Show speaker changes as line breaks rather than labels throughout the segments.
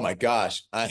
my gosh. I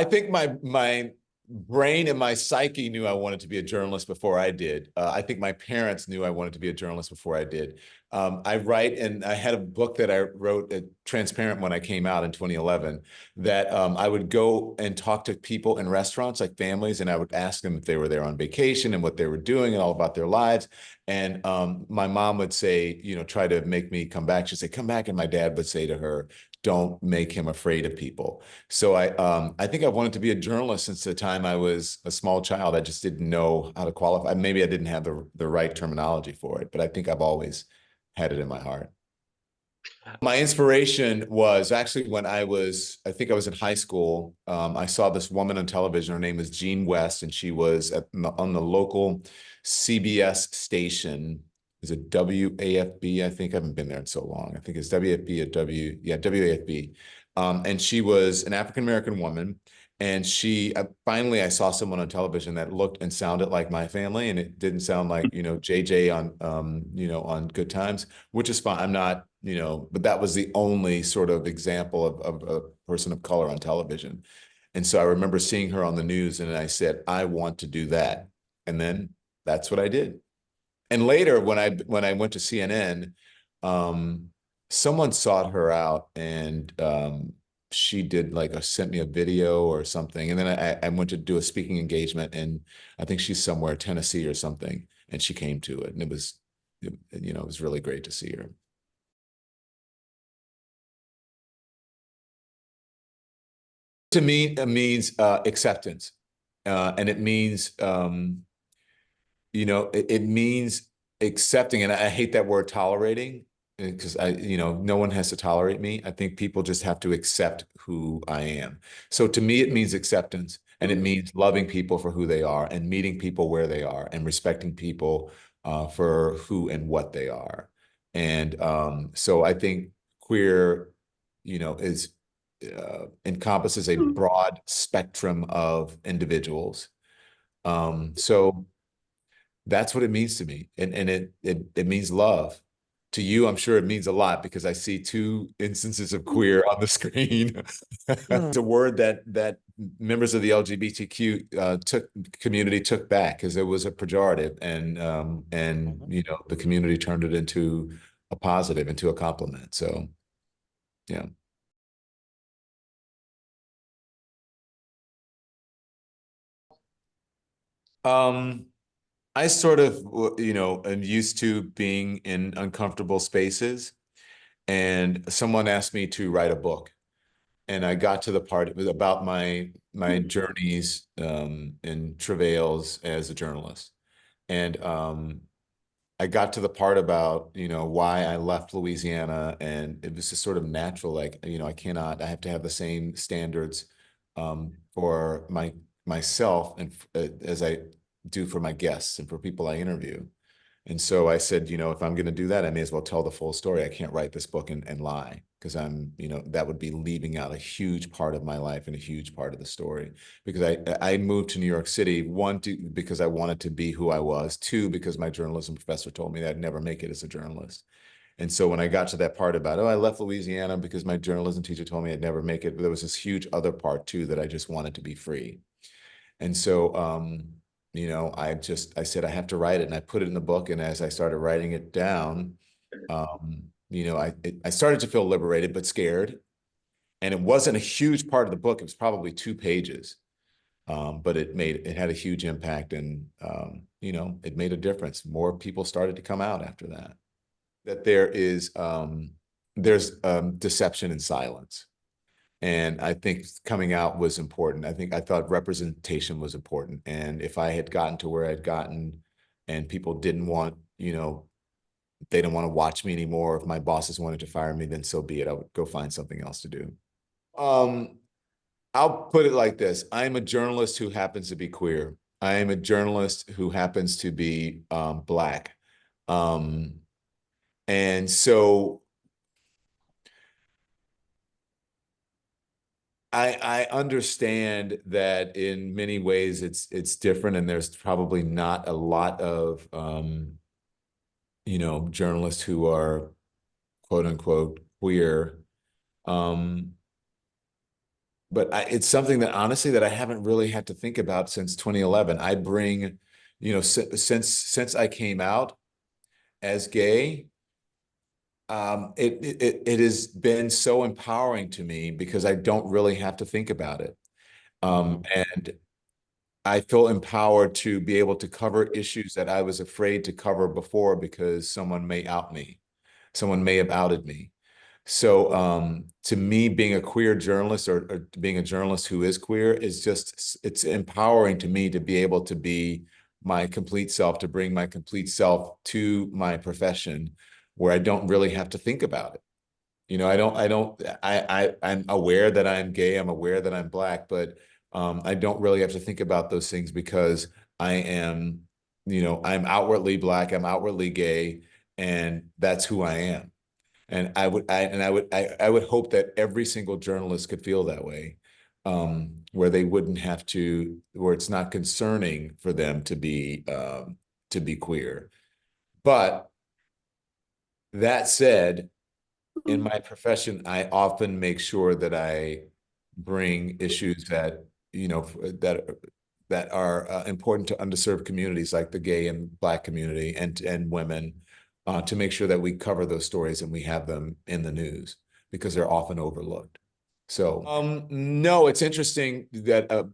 think my brain and my psyche knew I wanted to be a journalist before I did. I think my parents knew I wanted to be a journalist before I did. I write, and I had a book that I wrote at Transparent when I came out in 2011, that I would go and talk to people in restaurants, like families, and I would ask them if they were there on vacation and what they were doing and all about their lives. And my mom would say, try to make me come back. She'd say, come back. And my dad would say to her, don't make him afraid of people. So I think I wanted to be a journalist since the time I was a small child. I just didn't know how to qualify. Maybe I didn't have the right terminology for it, but I think I've always had it in my heart. My inspiration was actually when I think I was in high school. I saw this woman on television. Her name was Jean West, and she was on the local CBS station. Is it WAFB? I think I haven't been there in so long. I think it's WFB or WAFB. And she was an African-American woman. And finally, I saw someone on television that looked and sounded like my family, and it didn't sound like, JJ on Good Times, which is fine. I'm not, but that was the only sort of example of a person of color on television. And so I remember seeing her on the news, and I said, I want to do that. And then that's what I did. And later, when I went to CNN, someone sought her out, and she did sent me a video or something. And then I went to do a speaking engagement, and I think she's somewhere, Tennessee or something, and she came to it, and it was really great to see her. To me, it means acceptance, and it means it means accepting, and I hate that word tolerating, because no one has to tolerate me. I think people just have to accept who I am. So to me, it means acceptance, and it means loving people for who they are, and meeting people where they are, and respecting people for who and what they are. And so I think queer, is encompasses a broad spectrum of individuals. So that's what it means to me. And it means love. To you, I'm sure it means a lot, because I see two instances of queer on the screen. It's a word that members of the LGBTQ community took back, because it was a pejorative, and the community turned it into a positive, into a compliment. So yeah. I sort of, am used to being in uncomfortable spaces, and someone asked me to write a book, and I got to the part, it was about my journeys and travails as a journalist. And I got to the part about, why I left Louisiana, and it was just sort of natural, like, I have to have the same standards for myself, and as I do for my guests and for people I interview. And so I said, if I'm going to do that, I may as well tell the full story. I can't write this book and lie, because that would be leaving out a huge part of my life and a huge part of the story. Because I moved to New York City, one, because I wanted to be who I was, two, because my journalism professor told me that I'd never make it as a journalist. And so when I got to that part about, I left Louisiana because my journalism teacher told me I'd never make it, but there was this huge other part too, that I just wanted to be free. And so, I said, I have to write it. And I put it in the book. And as I started writing it down, I started to feel liberated, but scared. And it wasn't a huge part of the book. It was probably 2 pages. But it had a huge impact, and, it made a difference. More people started to come out after that. That there's deception and silence. And I think coming out was important. I thought representation was important. And if I had gotten to where I'd gotten, and people didn't want, they don't want to watch me anymore, if my bosses wanted to fire me, then so be it. I would go find something else to do. I'll put it like this. I'm a journalist who happens to be queer. I am a journalist who happens to be Black. And so I understand that in many ways it's different, and there's probably not a lot of journalists who are quote unquote queer. Um, but it's something that honestly that I haven't really had to think about since 2011. I bring, since I came out as gay, it has been so empowering to me because I don't really have to think about it. And I feel empowered to be able to cover issues that I was afraid to cover before because someone may out me. Someone may have outed me. So to me, being a queer journalist or being a journalist who is queer is just, it's empowering to me to be able to be my complete self, to bring my complete self to my profession where I don't really have to think about it. I'm aware that I'm gay, I'm aware that I'm Black, but I don't really have to think about those things because I am, I'm outwardly Black, I'm outwardly gay, and that's who I am. And I would hope that every single journalist could feel that way, where they wouldn't have to, where it's not concerning for them to be queer. But that said, in my profession, I often make sure that I bring issues that, that are important to underserved communities like the gay and Black community and women, to make sure that we cover those stories and we have them in the news because they're often overlooked. So, no, it's interesting that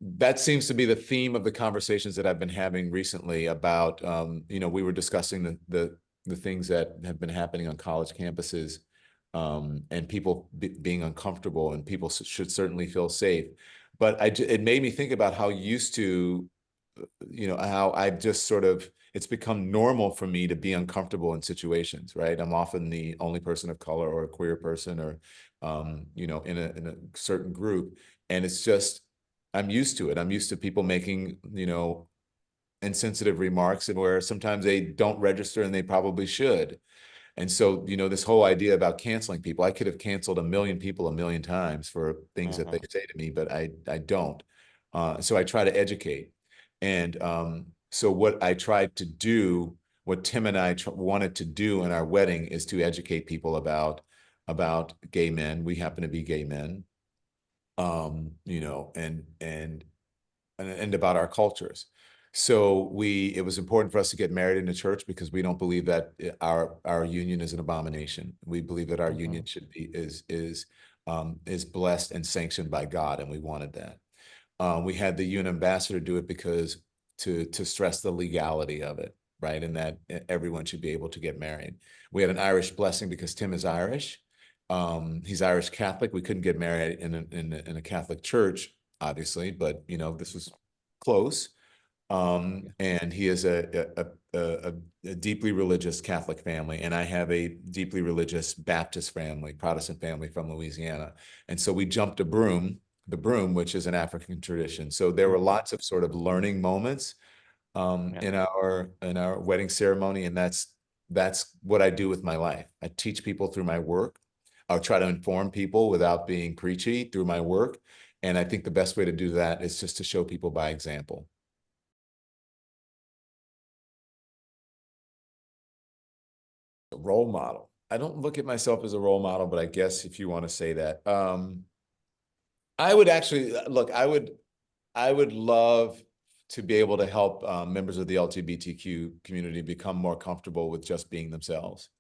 that seems to be the theme of the conversations that I've been having recently about, we were discussing the things that have been happening on college campuses, and people being uncomfortable, and people should certainly feel safe. But it made me think about how used to, how I've just sort of, it's become normal for me to be uncomfortable in situations, right? I'm often the only person of color or a queer person or, in a certain group. And it's just, I'm used to it. I'm used to people making, insensitive remarks and where sometimes they don't register and they probably should. And so, this whole idea about canceling people, I could have canceled a million people a million times for things that they say to me, but I don't. So I try to educate. And so what I tried to do, what Tim and I wanted to do in our wedding is to educate people about gay men. We happen to be gay men, and about our cultures. So it was important for us to get married in the church because we don't believe that our union is an abomination. We believe that our union should be is blessed and sanctioned by God, and we wanted that. We had the UN ambassador do it because to stress the legality of it, right, and that everyone should be able to get married. We had an Irish blessing because Tim is Irish. He's Irish Catholic. We couldn't get married in a Catholic church, obviously, but this was close. And he is a deeply religious Catholic family, and I have a deeply religious Baptist family, Protestant family from Louisiana. And so we jumped the broom, which is an African tradition. So there were lots of sort of learning moments in our wedding ceremony, and that's what I do with my life. I teach people through my work. I'll try to inform people without being preachy through my work. And I think the best way to do that is just to show people by example. A role model. I don't look at myself as a role model, but I guess if you want to say that, I would actually look. I would love to be able to help members of the LGBTQ community become more comfortable with just being themselves.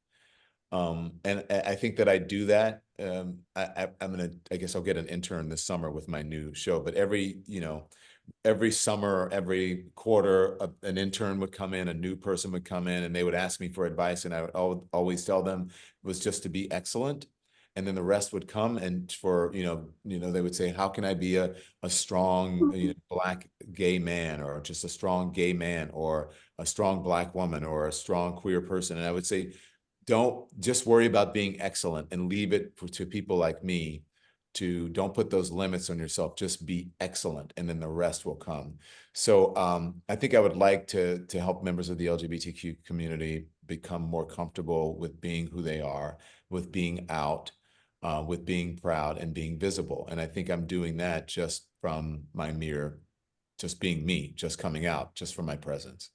And I think that I do that. I guess I'll get an intern this summer with my new show, but every summer, every quarter, an intern would come in, a new person would come in, and they would ask me for advice, and I would always tell them it was just to be excellent. And then the rest would come, and they would say, how can I be a strong Black gay man, or just a strong gay man, or a strong Black woman, or a strong queer person? And I would say, don't just worry about being excellent and leave it to people like me to don't put those limits on yourself. Just be excellent, and then the rest will come. So I think I would like to help members of the LGBTQ community become more comfortable with being who they are, with being out, with being proud and being visible. And I think I'm doing that just from my just being me, just coming out, just from my presence.